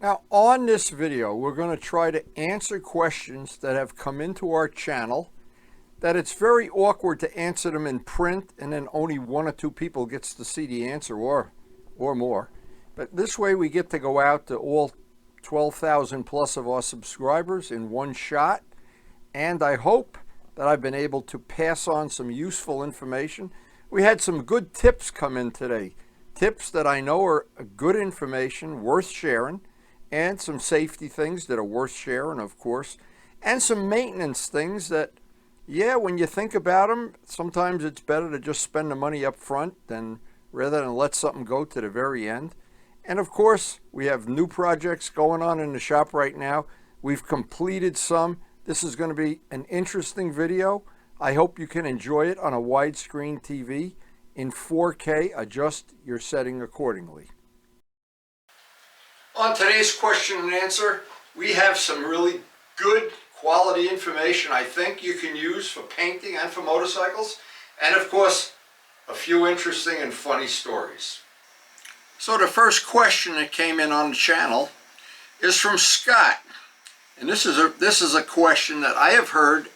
Now, on this video, we're going to try to answer questions that have come into our channel that it's very awkward to answer them in print and then only one or two people gets to see the answer or more. But this way we get to go out to all 12,000 plus of our subscribers in one shot. And I hope that I've been able to pass on some useful information. We had some good tips come in today. Tips that I know are good information, worth sharing, and some safety things that are worth sharing, of course, and some maintenance things that, yeah, when you think about them, sometimes it's better to just spend the money up front rather than let something go to the very end. And of course, we have new projects going on in the shop right now. We've completed some. This is going to be an interesting video. I hope you can enjoy it on a widescreen TV in 4K. Adjust your setting accordingly. On today's question and answer, we have some really good quality information I think you can use for painting and for motorcycles, and of course a few interesting and funny stories. So the first question that came in on the channel is from Scott, and this is a question that I have heard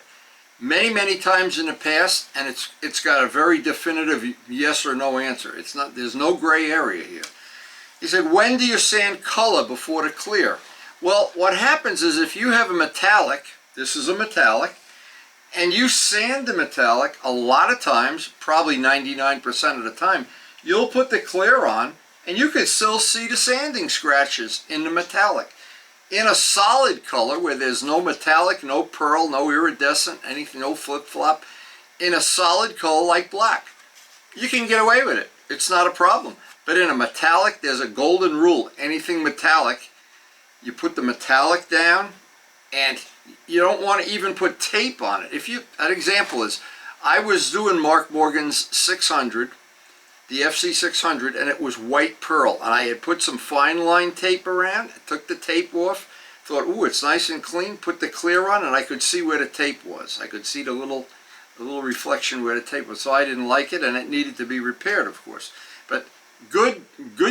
many times in the past, and it's got a very definitive yes or no answer. There's no gray area here. He said, when do you sand color before the clear? Well, what happens is if you have a metallic, this is a metallic, and you sand the metallic, a lot of times, probably 99% of the time, you'll put the clear on and you can still see the sanding scratches in the metallic. In a solid color where there's no metallic, no pearl, no iridescent, anything, no flip-flop, in a solid color like black, you can get away with it. It's not a problem. But in a metallic, there's a golden rule. Anything metallic, you put the metallic down, and you don't want to even put tape on it. An example is, I was doing Mark Morgan's 600, the FC 600, and it was white pearl. And I had put some fine line tape around, took the tape off, thought, ooh, it's nice and clean, put the clear on, and I could see where the tape was. I could see the little reflection where the tape was. So I didn't like it, and it needed to be repaired, of course. But good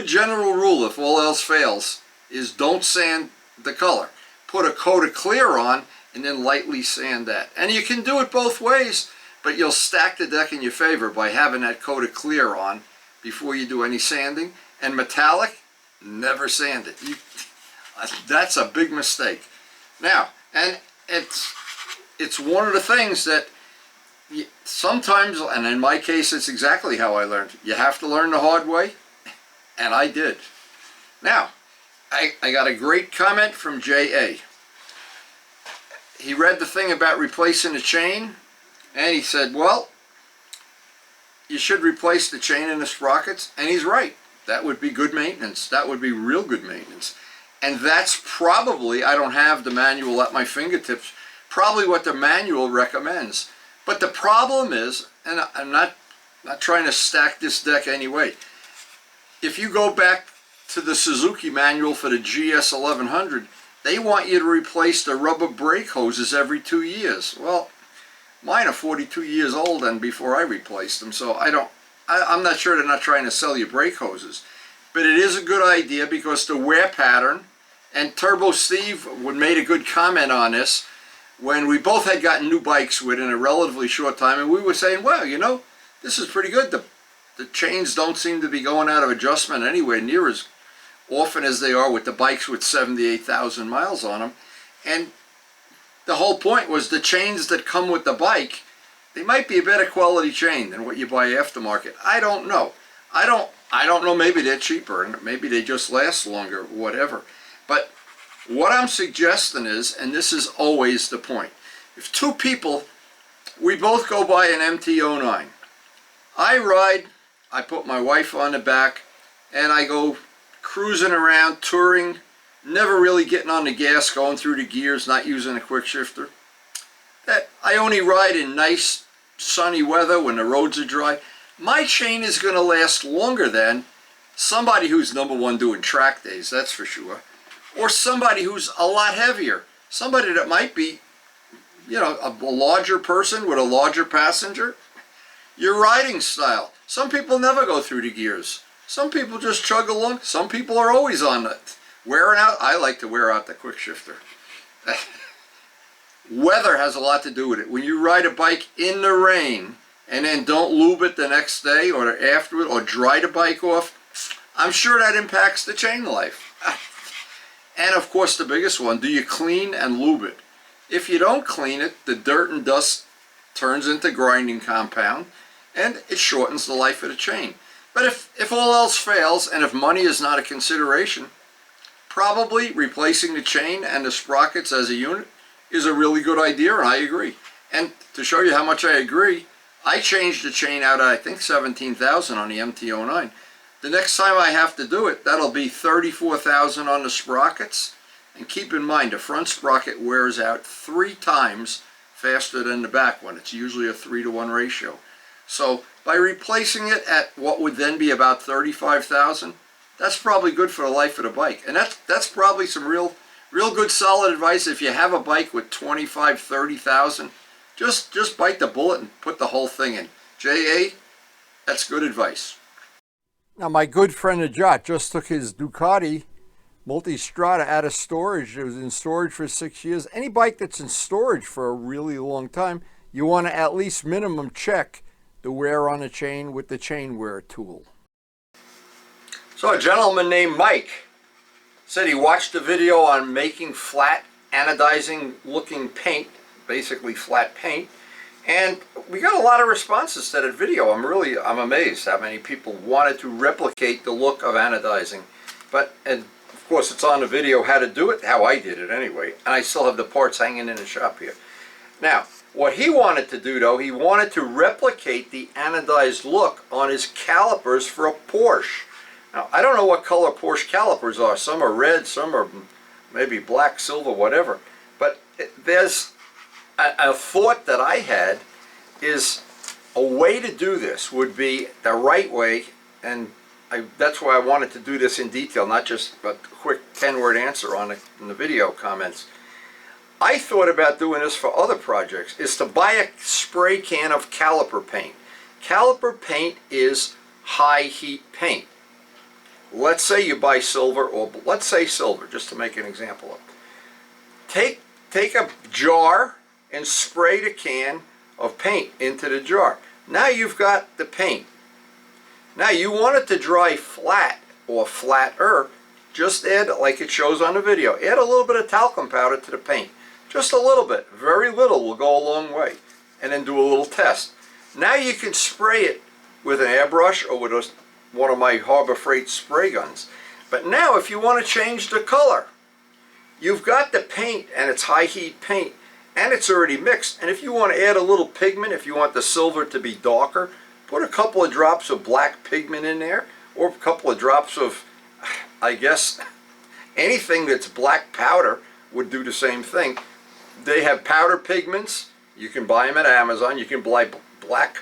general rule, if all else fails, is don't sand the color. Put a coat of clear on and then lightly sand that. And you can do it both ways, but you'll stack the deck in your favor by having that coat of clear on before you do any sanding. And metallic, never sand it. That's a big mistake. Now, and it's one of the things that sometimes, and in my case it's exactly how I learned, you have to learn the hard way, and I did. Now, I got a great comment from J.A. He read the thing about replacing the chain, and he said, well, you should replace the chain and the sprockets, and he's right. That would be good maintenance. That would be real good maintenance. And that's probably, I don't have the manual at my fingertips, probably what the manual recommends. But the problem is, and I'm not trying to stack this deck anyway, if you go back to the Suzuki manual for the GS 1100, they want you to replace the rubber brake hoses every 2 years. Well, mine are 42 years old and before I replaced them, so I'm not sure they're not trying to sell you brake hoses. But it is a good idea because the wear pattern, and Turbo Steve made a good comment on this, when we both had gotten new bikes within a relatively short time, and we were saying, well, you know, this is pretty good. The chains don't seem to be going out of adjustment anywhere near as often as they are with the bikes with 78,000 miles on them. And the whole point was the chains that come with the bike, they might be a better quality chain than what you buy aftermarket. I don't know. I don't know, maybe they're cheaper and maybe they just last longer, whatever. But what I'm suggesting is, and this is always the point, if two people, we both go buy an MT-09. I ride, I put my wife on the back, and I go cruising around, touring, never really getting on the gas, going through the gears, not using a quick shifter. I only ride in nice sunny weather when the roads are dry. My chain is going to last longer than somebody who's #1 doing track days, that's for sure. Or somebody who's a lot heavier. Somebody that might be, you know, a larger person with a larger passenger. Your riding style. Some people never go through the gears. Some people just chug along. Some people are always on Wearing out, I like to wear out the quick shifter. Weather has a lot to do with it. When you ride a bike in the rain and then don't lube it the next day or afterward, or dry the bike off, I'm sure that impacts the chain life. And of course the biggest one, do you clean and lube it? If you don't clean it, the dirt and dust turns into grinding compound and it shortens the life of the chain. But if all else fails and if money is not a consideration, probably replacing the chain and the sprockets as a unit is a really good idea, and I agree. And to show you how much I agree, I changed the chain out at I think 17,000 on the MT-09. The next time I have to do it, that'll be 34,000 on the sprockets. And keep in mind, the front sprocket wears out 3 times faster than the back one. It's usually a 3-to-1 ratio. So by replacing it at what would then be about 35,000, that's probably good for the life of the bike. And that's probably some real good solid advice. If you have a bike with 25, 30,000, just bite the bullet and put the whole thing in. JA, that's good advice. Now my good friend Ajat just took his Ducati Multistrada out of storage. It was in storage for 6 years. Any bike that's in storage for a really long time, you want to at least minimum check the wear on the chain with the chain wear tool. So a gentleman named Mike said he watched a video on making flat anodizing looking paint, basically flat paint, and we got a lot of responses to that video. I'm amazed how many people wanted to replicate the look of anodizing. And of course it's on the video how to do it, how I did it anyway, and I still have the parts hanging in the shop here. Now, what he wanted to do though, he wanted to replicate the anodized look on his calipers for a Porsche. Now, I don't know what color Porsche calipers are. Some are red, some are maybe black, silver, whatever. But there's a thought that I had is a way to do this would be the right way, and that's why I wanted to do this in detail, not just a quick 10-word answer in the video comments. I thought about doing this for other projects, is to buy a spray can of caliper paint. Caliper paint is high heat paint. Let's say you buy silver, or let's say silver, just to make an example of. Take a jar and spray the can of paint into the jar. Now you've got the paint. Now you want it to dry flat or flatter, just add, like it shows on the video, add a little bit of talcum powder to the paint. Just a little bit, very little will go a long way. And then do a little test. Now you can spray it with an airbrush or with one of my Harbor Freight spray guns. But now if you want to change the color, you've got the paint and it's high heat paint and it's already mixed. And if you want to add a little pigment, if you want the silver to be darker, put a couple of drops of black pigment in there, or a couple of drops of, I guess, anything that's black powder would do the same thing. They have powder pigments. You can buy them at Amazon. You can buy black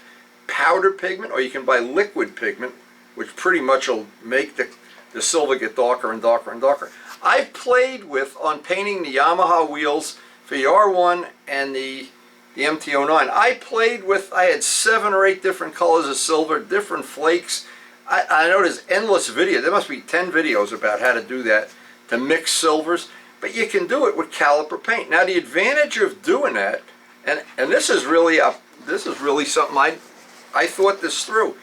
powder pigment, or you can buy liquid pigment, which pretty much will make the silver get darker and darker and darker. I've played with, on painting the Yamaha wheels for the R1 and the MT-09, I played with, I had 7 or 8 different colors of silver, different flakes. I know there's endless videos. There must be 10 videos about how to do that, to mix silvers. But you can do it with caliper paint. Now the advantage of doing that, and this is really something I thought this through.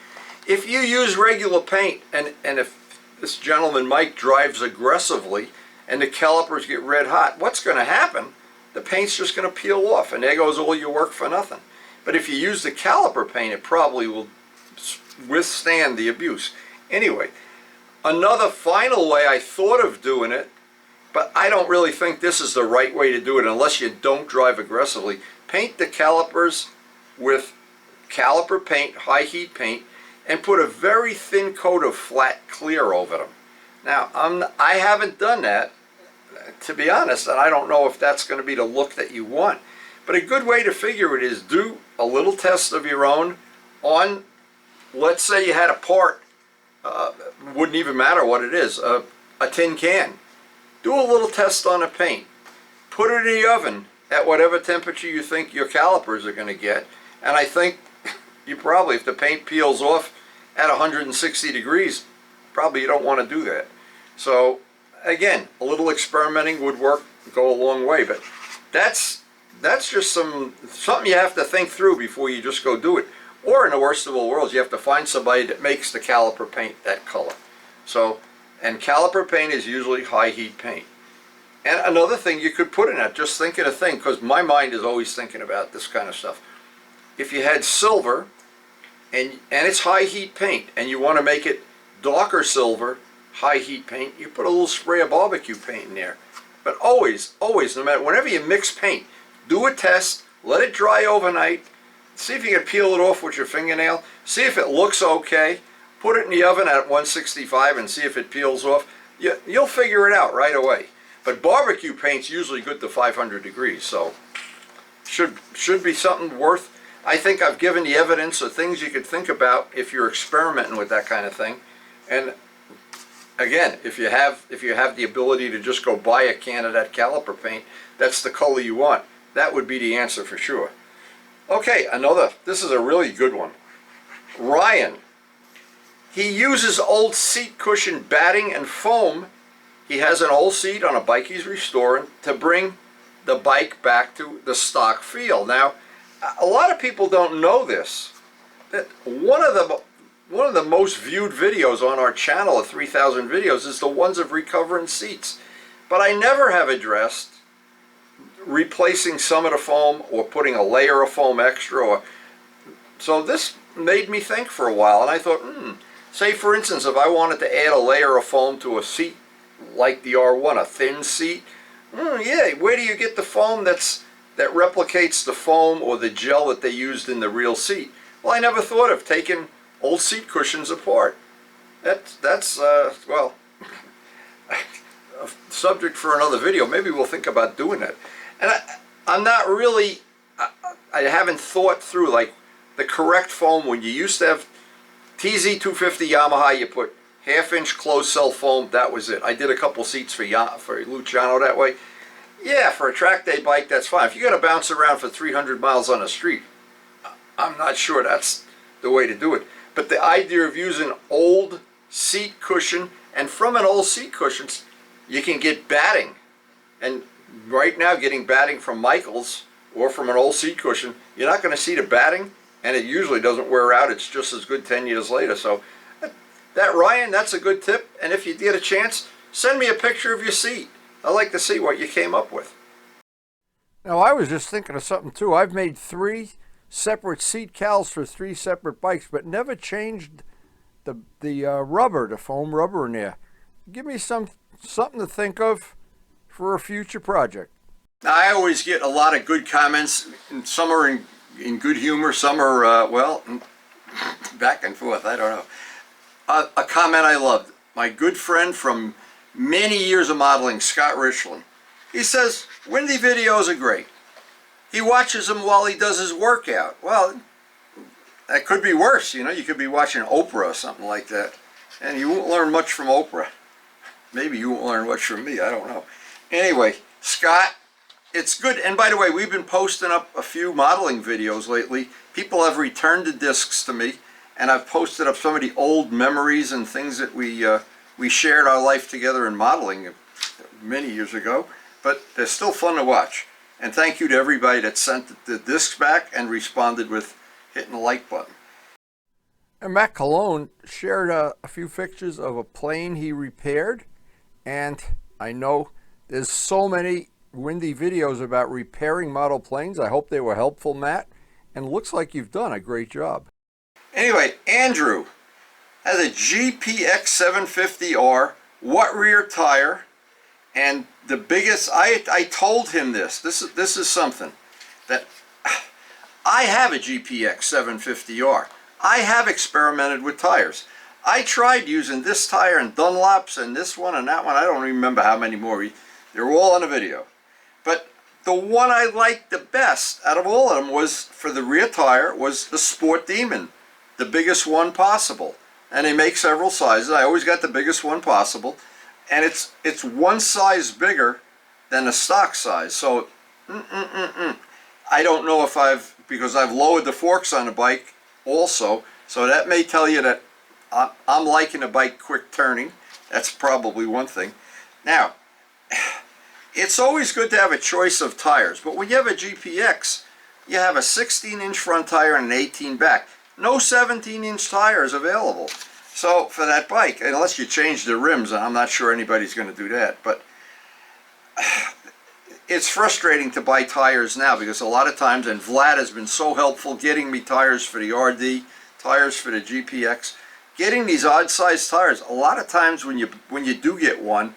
If you use regular paint, and if this gentleman Mike drives aggressively and the calipers get red hot, what's going to happen? The paint's just going to peel off, and there goes all your work for nothing. But if you use the caliper paint, it probably will withstand the abuse. Anyway, another final way I thought of doing it, but I don't really think this is the right way to do it unless you don't drive aggressively. Paint the calipers with caliper paint, high heat paint, and put a very thin coat of flat clear over them. Now, I haven't done that, to be honest, and I don't know if that's going to be the look that you want. But a good way to figure it is do a little test of your own on, let's say you had a part, wouldn't even matter what it is, a tin can. Do a little test on the paint. Put it in the oven at whatever temperature you think your calipers are going to get. And I think you probably, if the paint peels off at 160 degrees, probably you don't want to do that. So again, a little experimenting would go a long way, but that's just something you have to think through before you just go do it. Or in the worst of all worlds, you have to find somebody that makes the caliper paint that color. So, and caliper paint is usually high heat paint. And another thing you could put in that, just thinking a thing, because my mind is always thinking about this kind of stuff. If you had silver, and it's high heat paint, and you want to make it darker silver, high heat paint, you put a little spray of barbecue paint in there. But always, no matter, whenever you mix paint, do a test, let it dry overnight, see if you can peel it off with your fingernail, see if it looks okay, put it in the oven at 165 and see if it peels off. You'll figure it out right away. But barbecue paint's usually good to 500 degrees, so should be something worth. I think I've given the evidence of things you could think about if you're experimenting with that kind of thing. And again, if you have the ability to just go buy a can of that caliper paint, that's the color you want, that would be the answer for sure. Okay, this is a really good one. Ryan, he uses old seat cushion batting and foam. He has an old seat on a bike he's restoring to bring the bike back to the stock feel. Now, a lot of people don't know this, that one of the most viewed videos on our channel of 3,000 videos is the ones of recovering seats. But I never have addressed replacing some of the foam or putting a layer of foam extra. So this made me think for a while, and I thought, say for instance, if I wanted to add a layer of foam to a seat like the R1, a thin seat, yeah, where do you get the foam that replicates the foam or the gel that they used in the real seat? Well, I never thought of taking old seat cushions apart. That's well, a subject for another video. Maybe we'll think about doing that. And I'm not really, I haven't thought through like the correct foam. When you used to have TZ250 Yamaha, you put half-inch closed cell foam, that was it. I did a couple seats for Luciano that way. Yeah, for a track day bike, that's fine. If you got to bounce around for 300 miles on the street, I'm not sure that's the way to do it. But the idea of using old seat cushion, and from an old seat cushion, you can get batting. And right now, getting batting from Michaels or from an old seat cushion, you're not going to see the batting, and it usually doesn't wear out. It's just as good 10 years later. So that, Ryan, that's a good tip. And if you get a chance, send me a picture of your seat. I'd like to see what you came up with. Now, I was just thinking of something too. I've made 3 separate seat cals for 3 separate bikes, but never changed the rubber, the foam rubber in there. Give me something to think of for a future project. I always get a lot of good comments, and some are in good humor, some are, well, back and forth, I don't know. A comment I loved, my good friend from many years of modeling, Scott Richland. He says, Windy videos are great. He watches them while he does his workout. Well, that could be worse, you know. You could be watching Oprah or something like that, and you won't learn much from Oprah. Maybe you won't learn much from me, I don't know. Anyway, Scott, it's good. And by the way, we've been posting up a few modeling videos lately. People have returned the discs to me, and I've posted up some of the old memories and things that we shared our life together in modeling many years ago. But they're still fun to watch. And thank you to everybody that sent the discs back and responded with hitting the like button. And Matt Cologne shared a few pictures of a plane he repaired. And I know there's so many Windy videos about repairing model planes. I hope they were helpful, Matt. And it looks like you've done a great job. Anyway, Andrew has a GPX 750R, what rear tire, and the biggest, I told him this is something that I have a GPX 750R. I have experimented with tires. I tried using this tire and Dunlops and this one and that one. I don't remember how many more. They're all on the video. But the one I liked the best out of all of them was, for the rear tire, was the Sport Demon, the biggest one possible. And they make several sizes. I always got the biggest one possible. And it's one size bigger than the stock size. So, I don't know if because I've lowered the forks on the bike also. So that may tell you that I'm liking the bike quick turning. That's probably one thing. Now, it's always good to have a choice of tires, but when you have a GPX, you have a 16-inch front tire and an 18 back. No 17-inch tires available. So for that bike, unless you change the rims, and I'm not sure anybody's going to do that, but it's frustrating to buy tires now because a lot of times, and Vlad has been so helpful getting me tires for the RD, tires for the GPX, getting these odd-sized tires. A lot of times when you do get one,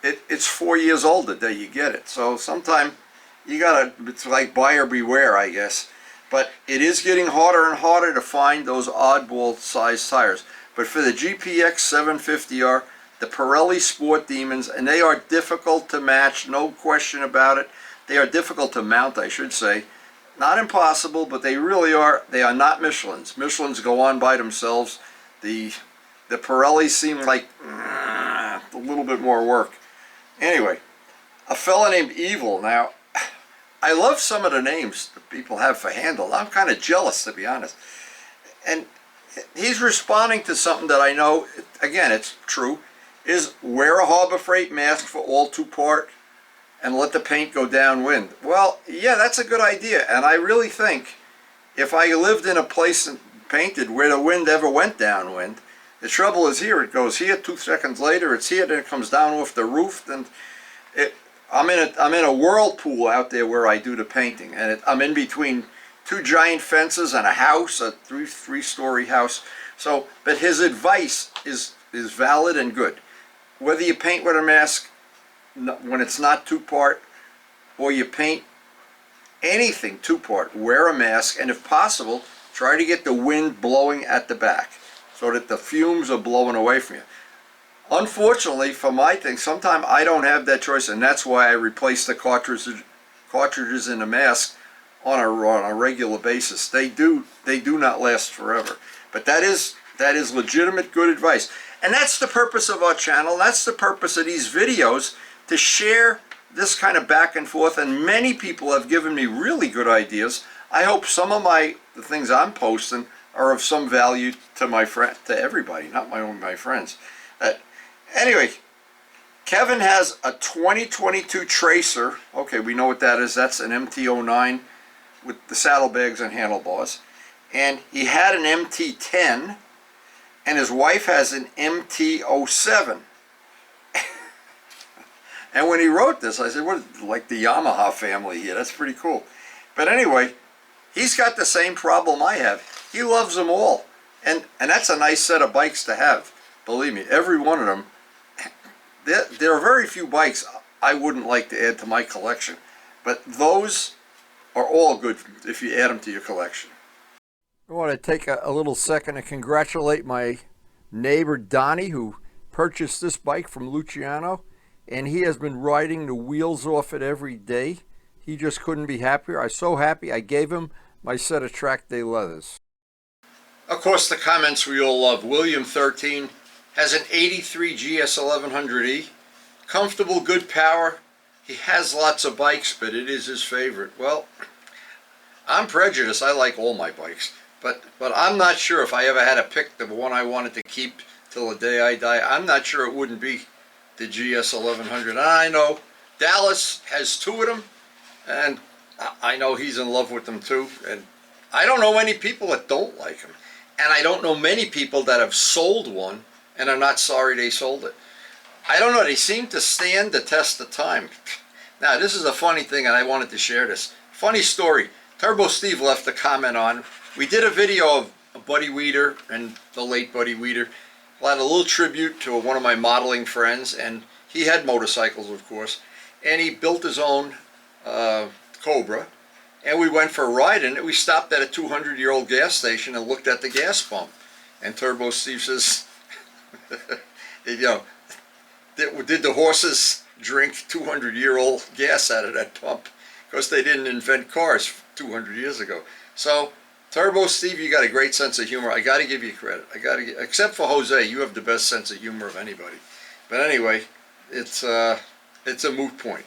it's 4 years old the day you get it. So sometimes you gotta, it's like buyer beware, I guess. But it is getting harder and harder to find those oddball sized tires. But for the GPX 750R, the Pirelli Sport Demons, and they are difficult to match, no question about it. They are difficult to mount, I should say. Not impossible, but they really are. They are not Michelin's. Michelin's go on by themselves. The Pirellis seem like a little bit more work. Anyway, a fella named Evil. Now, I love some of the names that people have for handle. I'm kind of jealous, to be honest. And he's responding to something that I know, again, it's true, is wear a Harbor Freight mask for all 2-part and let the paint go downwind. Well, yeah, that's a good idea. And I really think if I lived in a place painted where the wind ever went downwind, the trouble is here, it goes here, 2 seconds later it's here, then it comes down off the roof, and I'm in a whirlpool out there where I do the painting, and I'm in between 2 giant fences and a house, a three-story house. So, but his advice is valid and good. Whether you paint with a mask when it's not 2-part, or you paint anything 2-part, wear a mask, and if possible, try to get the wind blowing at the back so that the fumes are blowing away from you. Unfortunately, for my thing, sometimes I don't have that choice, and that's why I replace the cartridges in the mask on a regular basis. They do not last forever. But that is legitimate good advice. And that's the purpose of our channel. That's the purpose of these videos, to share this kind of back and forth. And many people have given me really good ideas. I hope some of the things I'm posting are of some value to to everybody, not my friends. Anyway, Kevin has a 2022 Tracer. Okay, we know what that is. That's an MT-09 with the saddlebags and handlebars. And he had an MT-10, and his wife has an MT-07. And when he wrote this, I said, what, like the Yamaha family here? That's pretty cool. But anyway, he's got the same problem I have. He loves them all. And that's a nice set of bikes to have. Believe me, every one of them. There are very few bikes I wouldn't like to add to my collection. But those are all good if you add them to your collection. I want to take a little second to congratulate my neighbor Donnie, who purchased this bike from Luciano. And he has been riding the wheels off it every day. He just couldn't be happier. I'm so happy I gave him my set of track day leathers. Of course, the comments we all love. William 13 has an 83 GS 1100E. Comfortable, good power. He has lots of bikes, but it is his favorite. Well, I'm prejudiced. I like all my bikes. But I'm not sure if I ever had to pick the one I wanted to keep till the day I die. I'm not sure it wouldn't be the GS 1100. And I know Dallas has 2 of them, and I know he's in love with them too. And I don't know many people that don't like them. And I don't know many people that have sold one and are not sorry they sold it. I don't know, they seem to stand the test of time. Now, this is a funny thing, and I wanted to share this. Funny story. Turbo Steve left a comment on. We did a video of Buddy Weeder and the late Buddy Weeder. I had a little tribute to one of my modeling friends, and he had motorcycles, of course, and he built his own Cobra, and we went for a ride in it. We stopped at a 200-year-old gas station and looked at the gas pump, and Turbo Steve says, you know, did the horses drink 200-year-old gas out of that pump? Because they didn't invent cars 200 years ago. So Turbo Steve, you got a great sense of humor. I got to give you credit. Except for Jose, you have the best sense of humor of anybody. But anyway, it's a moot point.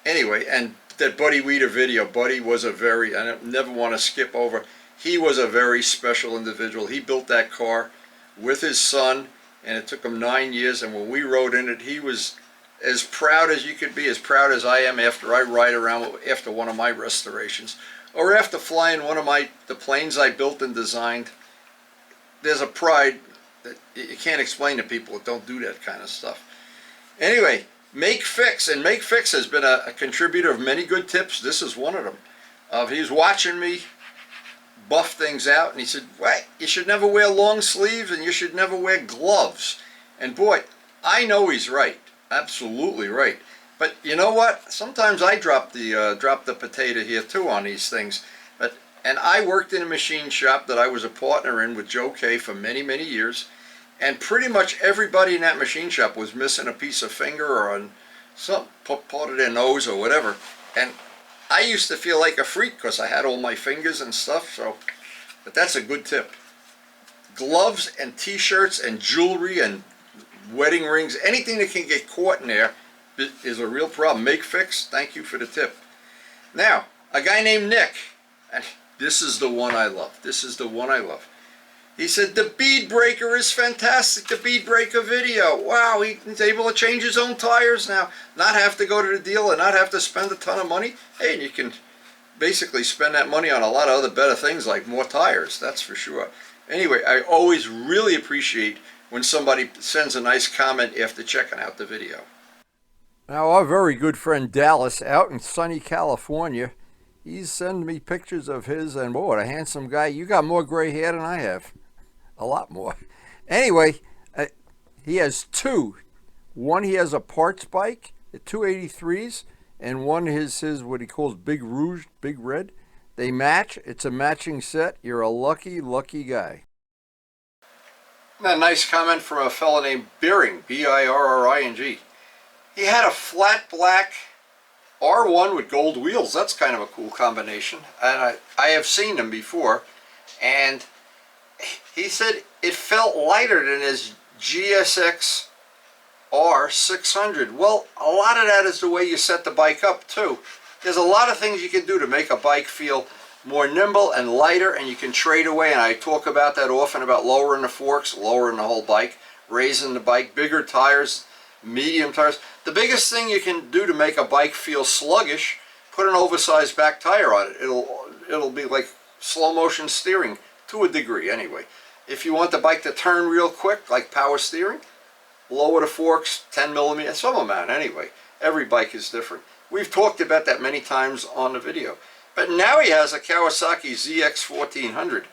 Anyway, and that Buddy Weeder video, Buddy was I never want to skip over, he was a very special individual. He built that car with his son, and it took him 9 years, and when we rode in it, he was as proud as you could be, as proud as I am after I ride around after one of my restorations, or after flying one of the planes I built and designed. There's a pride that you can't explain to people that don't do that kind of stuff. Anyway, Make Fix, and Make Fix has been a contributor of many good tips. This is one of them. He was watching me buff things out, and he said, "Wait, you should never wear long sleeves, and you should never wear gloves." And boy, I know he's right, absolutely right. But you know what? Sometimes I drop the potato here too on these things. And I worked in a machine shop that I was a partner in with Joe K for many, many years. And pretty much everybody in that machine shop was missing a piece of finger or on some part of their nose or whatever. And I used to feel like a freak because I had all my fingers and stuff. So, but that's a good tip. Gloves and t-shirts and jewelry and wedding rings, anything that can get caught in there is a real problem. Make Fix, thank you for the tip. Now, a guy named Nick, and this is the one I love. This is the one I love. He said, the bead breaker is fantastic, the bead breaker video. Wow, he's able to change his own tires now, not have to go to the dealer, not have to spend a ton of money. Hey, and you can basically spend that money on a lot of other better things like more tires, that's for sure. Anyway, I always really appreciate when somebody sends a nice comment after checking out the video. Now, our very good friend Dallas out in sunny California, he's sending me pictures of his, and boy, what a handsome guy. You got more gray hair than I have. A lot more. Anyway, he has two. One, he has a parts bike, the 283s, and one is his what he calls Big Rouge, Big Red. They match. It's a matching set. You're a lucky, lucky guy. A nice comment from a fellow named Beering, B-I-R-R-I-N-G. He had a flat black R1 with gold wheels. That's kind of a cool combination. And I have seen them before. And he said it felt lighter than his GSX R600. Well, a lot of that is the way you set the bike up too. There's a lot of things you can do to make a bike feel more nimble and lighter, and you can trade away, and I talk about that often, about lowering the forks, lowering the whole bike, raising the bike, bigger tires, medium tires. The biggest thing you can do to make a bike feel sluggish, put an oversized back tire on it. It'll be like slow motion steering to a degree anyway. If you want the bike to turn real quick, like power steering, lower the forks 10 millimeters, some amount anyway. Every bike is different. We've talked about that many times on the video. But now he has a Kawasaki ZX 1400,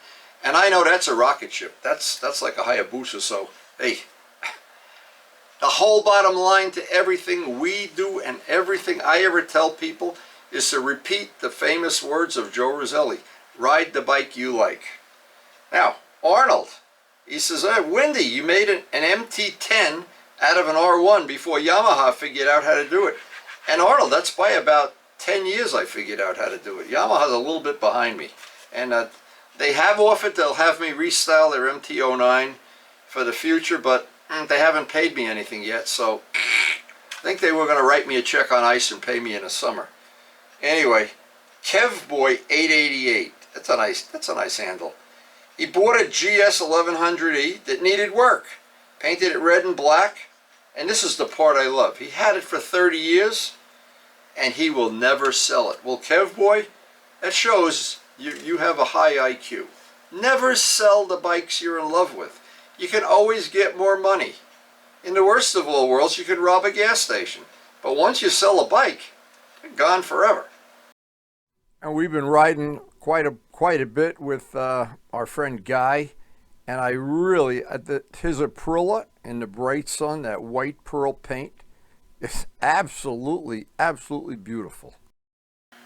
and I know that's a rocket ship. That's like a Hayabusa. So hey, the whole bottom line to everything we do and everything I ever tell people is to repeat the famous words of Joe Roselli: ride the bike you like. Now, Arnold, he says, Wendy, you made an MT10 out of an R1 before Yamaha figured out how to do it. And Arnold, that's by about 10 years I figured out how to do it. Yamaha's a little bit behind me. And they have offered they'll have me restyle their MT-09 for the future, but they haven't paid me anything yet, so I think they were going to write me a check on ice and pay me in the summer. Anyway, Kevboy 888. That's a nice handle. He bought a GS 1100E that needed work. Painted it red and black, and this is the part I love. He had it for 30 years, and he will never sell it. Well, Kevboy, that shows you have a high IQ. Never sell the bikes you're in love with. You can always get more money. In the worst of all worlds, you could rob a gas station. But once you sell a bike, you're gone forever. And we've been riding quite a bit with our friend Guy, and I really, his Aprilia in the bright sun, that white pearl paint, is absolutely, absolutely beautiful.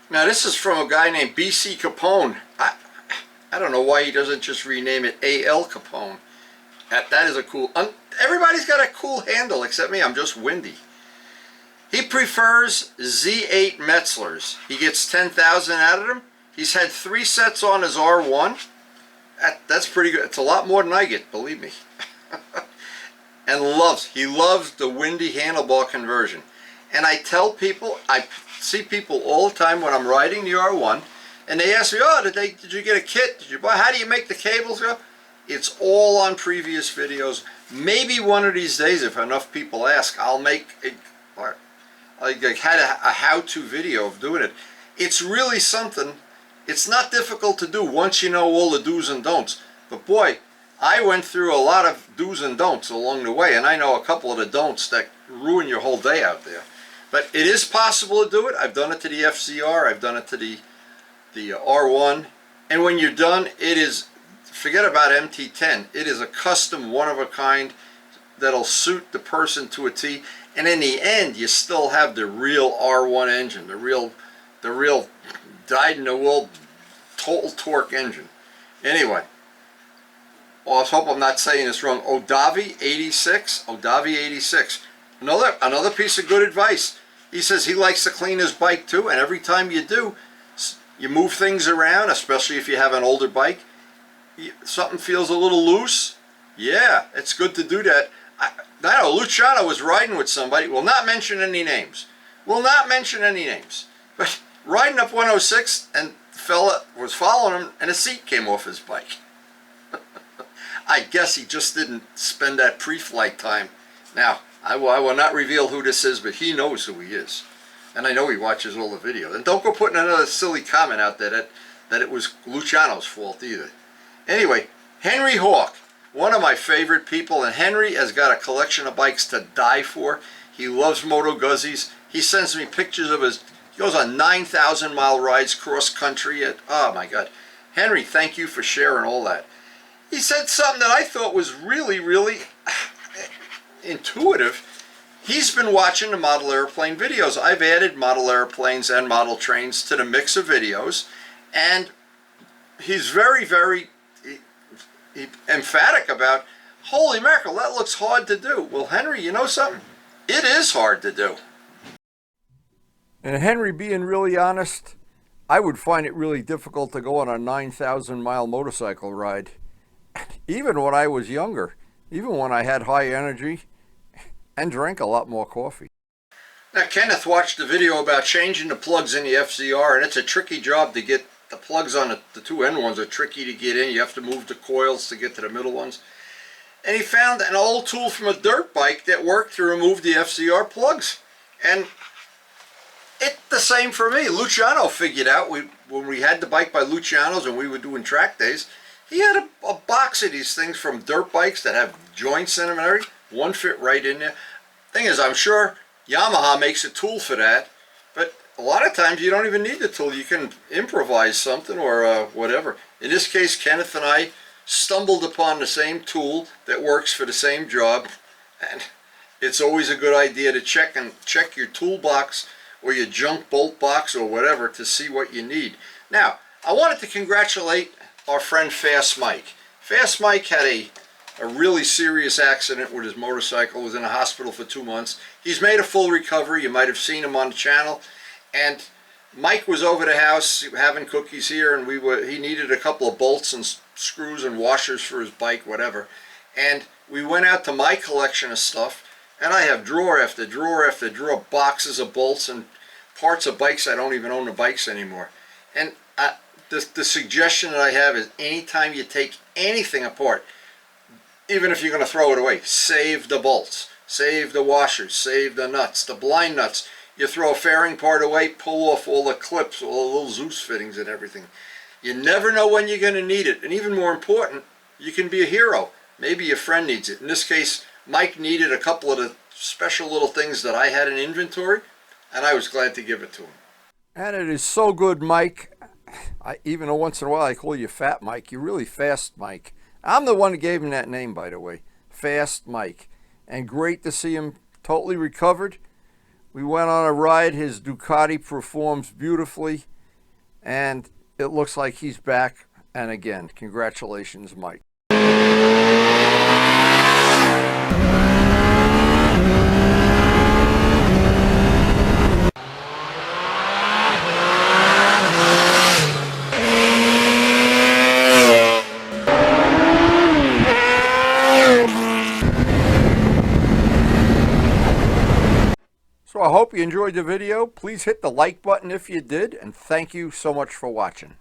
Now this is from a guy named BC Capone. I don't know why he doesn't just rename it AL Capone. That is a cool, everybody's got a cool handle except me. I'm just windy. He prefers Z8 Metzlers. He gets 10,000 out of them. He's had 3 sets on his R1. That's pretty good. It's a lot more than I get, believe me. And he loves the windy handlebar conversion. And I tell people, I see people all the time when I'm riding the R1, and they ask me, oh, did you get a kit? Did you buy? How do you make the cables go? It's all on previous videos. Maybe one of these days, if enough people ask, I'll make I had a how-to video of doing it. It's really something. It's not difficult to do once you know all the do's and don'ts. But boy, I went through a lot of do's and don'ts along the way, and I know a couple of the don'ts that ruin your whole day out there. But it is possible to do it. I've done it to the FCR. I've done it to the R1. And when you're done, it is, forget about MT10. It is a custom, one-of-a-kind that'll suit the person to a T. And in the end, you still have the real R1 engine, the real dyed-in-the-wool total torque engine. Anyway, well, I hope I'm not saying this wrong. Odavi 86. Another piece of good advice. He says he likes to clean his bike too, and every time you do, you move things around, especially if you have an older bike. Something feels a little loose. Yeah, it's good to do that. I know Luciano was riding with somebody. We'll not mention any names. But riding up 106, and the fella was following him, and a seat came off his bike. I guess he just didn't spend that pre-flight time. Now, I will not reveal who this is, but he knows who he is. And I know he watches all the videos. And don't go putting another silly comment out there that it was Luciano's fault either. Anyway, Henry Hawk, one of my favorite people, and Henry has got a collection of bikes to die for. He loves Moto Guzzies. He sends me pictures of his, he goes on 9,000 mile rides cross country. Oh my God. Henry, thank you for sharing all that. He said something that I thought was really, really intuitive. He's been watching the model airplane videos. I've added model airplanes and model trains to the mix of videos, and he's very, very emphatic about, holy mackerel, that looks hard to do. Well, Henry, you know something? It is hard to do. And Henry, being really honest, I would find it really difficult to go on a 9,000 mile motorcycle ride. Even when I was younger, even when I had high energy and drank a lot more coffee. Now, Kenneth watched the video about changing the plugs in the FCR, and it's a tricky job to get the plugs on the two end ones are tricky to get in. You have to move the coils to get to the middle ones. And he found an old tool from a dirt bike that worked to remove the FCR plugs. And it's the same for me. Luciano figured out, when we had the bike by Luciano's and we were doing track days, he had a box of these things from dirt bikes that have joints in them and everything. One fit right in there. Thing is, I'm sure Yamaha makes a tool for that, but a lot of times you don't even need the tool. You can improvise something or whatever. In this case, Kenneth and I stumbled upon the same tool that works for the same job, and it's always a good idea to check your toolbox or your junk bolt box or whatever to see what you need. Now, I wanted to congratulate our friend Fast Mike. Fast Mike had a really serious accident with his motorcycle, was in a hospital for 2 months. He's made a full recovery. You might have seen him on the channel. And Mike was over the house having cookies here, and he needed a couple of bolts and screws and washers for his bike, whatever. And we went out to my collection of stuff, and I have drawer after drawer after drawer, boxes of bolts and parts of bikes. I don't even own the bikes anymore. And the suggestion that I have is, anytime you take anything apart, even if you're going to throw it away, save the bolts, save the washers, save the nuts, the blind nuts. You throw a fairing part away, pull off all the clips, all the little Zeus fittings and everything. You never know when you're going to need it. And even more important, you can be a hero. Maybe your friend needs it. In this case, Mike needed a couple of the special little things that I had in inventory, and I was glad to give it to him. And it is so good, Mike. Even though once in a while I call you Fat Mike, you're really Fast Mike. I'm the one who gave him that name, by the way. Fast Mike. And great to see him totally recovered. We went on a ride. His Ducati performs beautifully, and it looks like he's back. And again, congratulations, Mike. So I hope you enjoyed the video. Please hit the like button if you did, and thank you so much for watching.